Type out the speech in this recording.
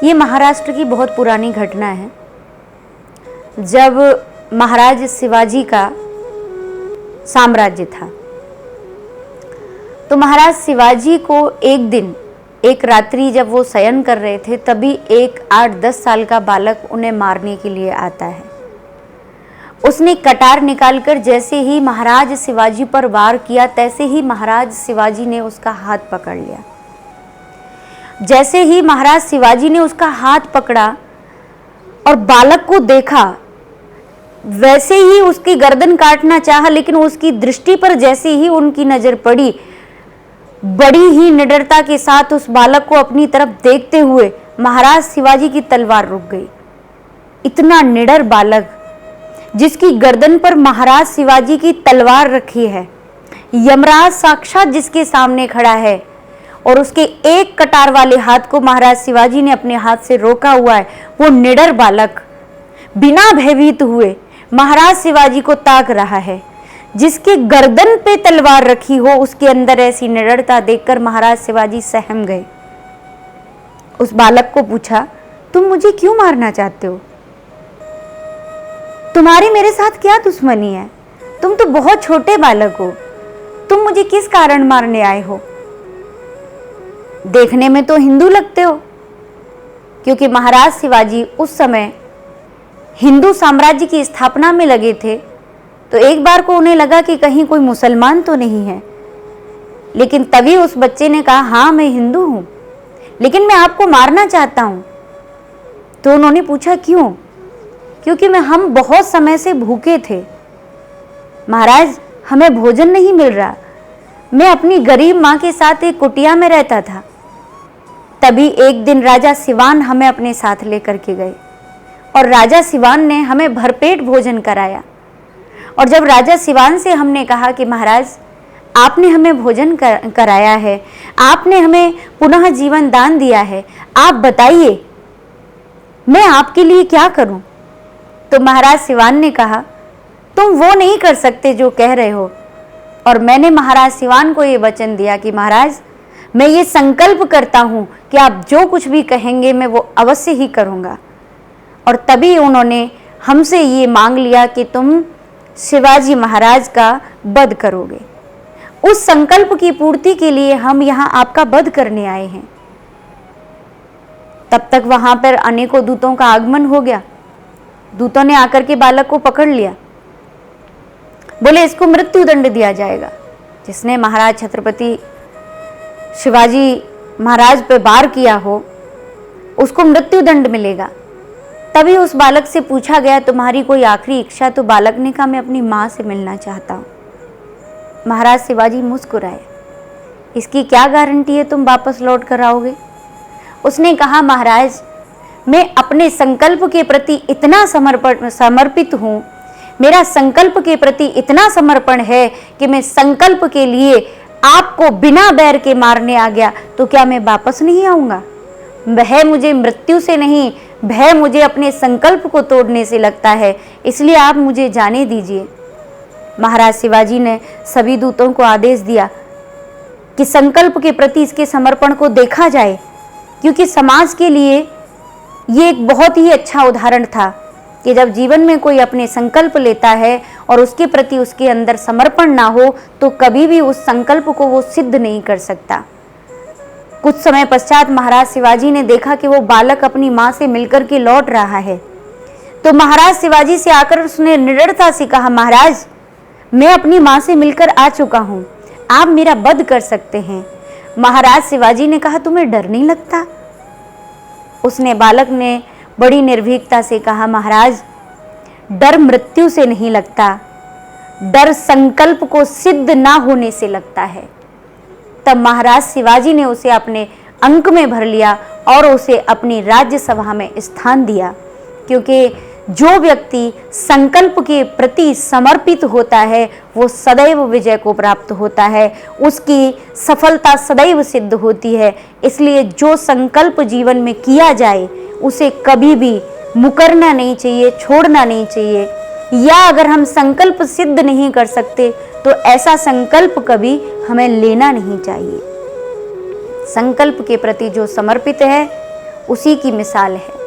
ये महाराष्ट्र की बहुत पुरानी घटना है। जब महाराज शिवाजी का साम्राज्य था तो महाराज शिवाजी को एक दिन, एक रात्रि जब वो शयन कर रहे थे, तभी एक 8-10 साल का बालक उन्हें मारने के लिए आता है। उसने कटार निकालकर जैसे ही महाराज शिवाजी पर वार किया, तैसे ही महाराज शिवाजी ने उसका हाथ पकड़ लिया। जैसे ही महाराज शिवाजी ने उसका हाथ पकड़ा और बालक को देखा, वैसे ही उसकी गर्दन काटना चाहा, लेकिन उसकी दृष्टि पर जैसे ही उनकी नजर पड़ी, बड़ी ही निडरता के साथ उस बालक को अपनी तरफ देखते हुए महाराज शिवाजी की तलवार रुक गई। इतना निडर बालक जिसकी गर्दन पर महाराज शिवाजी की तलवार रखी है, यमराज साक्षात जिसके सामने खड़ा है, और उसके एक कटार वाले हाथ को महाराज शिवाजी ने अपने हाथ से रोका हुआ है, वो निडर बालक बिना भयभीत हुए महाराज शिवाजी को ताक रहा है। जिसके गर्दन पे तलवार रखी हो, उसके अंदर ऐसी निडरता देखकर महाराज शिवाजी सहम गए। उस बालक को पूछा, तुम मुझे क्यों मारना चाहते हो? तुम्हारी मेरे साथ क्या दुश्मनी है? तुम तो बहुत छोटे बालक हो, तुम मुझे किस कारण मारने आए हो? देखने में तो हिंदू लगते हो, क्योंकि महाराज शिवाजी उस समय हिंदू साम्राज्य की स्थापना में लगे थे। तो एक बार को उन्हें लगा कि कहीं कोई मुसलमान तो नहीं है, लेकिन तभी उस बच्चे ने कहा, हाँ मैं हिंदू हूं, लेकिन मैं आपको मारना चाहता हूं। तो उन्होंने पूछा, क्यों? क्योंकि हम बहुत समय से भूखे थे महाराज, हमें भोजन नहीं मिल रहा। मैं अपनी गरीब माँ के साथ एक कुटिया में रहता था। तभी एक दिन राजा सिवान हमें अपने साथ लेकर के गए और राजा सिवान ने हमें भरपेट भोजन कराया। और जब राजा सिवान से हमने कहा कि महाराज आपने हमें भोजन कराया है, आपने हमें पुनः जीवन दान दिया है, आप बताइए मैं आपके लिए क्या करूं? तो महाराज सिवान ने कहा, तुम वो नहीं कर सकते जो कह रहे हो। और मैंने महाराज सिवान को ये वचन दिया कि महाराज मैं ये संकल्प करता हूं कि आप जो कुछ भी कहेंगे मैं वो अवश्य ही करूंगा। और तभी उन्होंने हमसे ये मांग लिया कि तुम शिवाजी महाराज का वध करोगे। उस संकल्प की पूर्ति के लिए हम यहाँ आपका वध करने आए हैं। तब तक वहां पर अनेकों दूतों का आगमन हो गया। दूतों ने आकर के बालक को पकड़ लिया, बोले इसको मृत्यु दंड दिया जाएगा। जिसने महाराज छत्रपति शिवाजी महाराज पे वार किया हो उसको मृत्यु दंड मिलेगा। तभी उस बालक से पूछा गया, तुम्हारी कोई आखिरी इच्छा? तो बालक ने कहा, मैं अपनी माँ से मिलना चाहता हूँ। महाराज शिवाजी मुस्कुराए, इसकी क्या गारंटी है तुम वापस लौट कर आओगे? उसने कहा, महाराज मैं अपने संकल्प के प्रति इतना समर्पित हूँ, मेरा संकल्प के प्रति इतना समर्पण है कि मैं संकल्प के लिए आपको बिना बैर के मारने आ गया तो क्या मैं वापस नहीं आऊँगा? भय मुझे मृत्यु से नहीं, भय मुझे अपने संकल्प को तोड़ने से लगता है, इसलिए आप मुझे जाने दीजिए। महाराज शिवाजी ने सभी दूतों को आदेश दिया कि संकल्प के प्रति इसके समर्पण को देखा जाए, क्योंकि समाज के लिए ये एक बहुत ही अच्छा उदाहरण था कि जब जीवन में कोई अपने संकल्प लेता है और उसके प्रति उसके अंदर समर्पण ना हो तो कभी भी उस संकल्प को वो सिद्ध नहीं कर सकता। कुछ समय पश्चात महाराज शिवाजी ने देखा कि वो बालक अपनी माँ से मिलकर के लौट रहा है। तो महाराज शिवाजी से आकर उसने निडरता से कहा, महाराज मैं अपनी माँ से मिलकर आ चुका हूँ, आप मेरा वध कर सकते हैं। महाराज शिवाजी ने कहा, तुम्हें डर नहीं लगता? उसने बालक ने बड़ी निर्भीकता से कहा, महाराज डर मृत्यु से नहीं लगता, डर संकल्प को सिद्ध ना होने से लगता है। तब महाराज शिवाजी ने उसे अपने अंक में भर लिया और उसे अपनी राज्यसभा में स्थान दिया, क्योंकि जो व्यक्ति संकल्प के प्रति समर्पित होता है वो सदैव विजय को प्राप्त होता है, उसकी सफलता सदैव सिद्ध होती है। इसलिए जो संकल्प जीवन में किया जाए उसे कभी भी मुकरना नहीं चाहिए, छोड़ना नहीं चाहिए। या अगर हम संकल्प सिद्ध नहीं कर सकते तो ऐसा संकल्प कभी हमें लेना नहीं चाहिए। संकल्प के प्रति जो समर्पित है उसी की मिसाल है।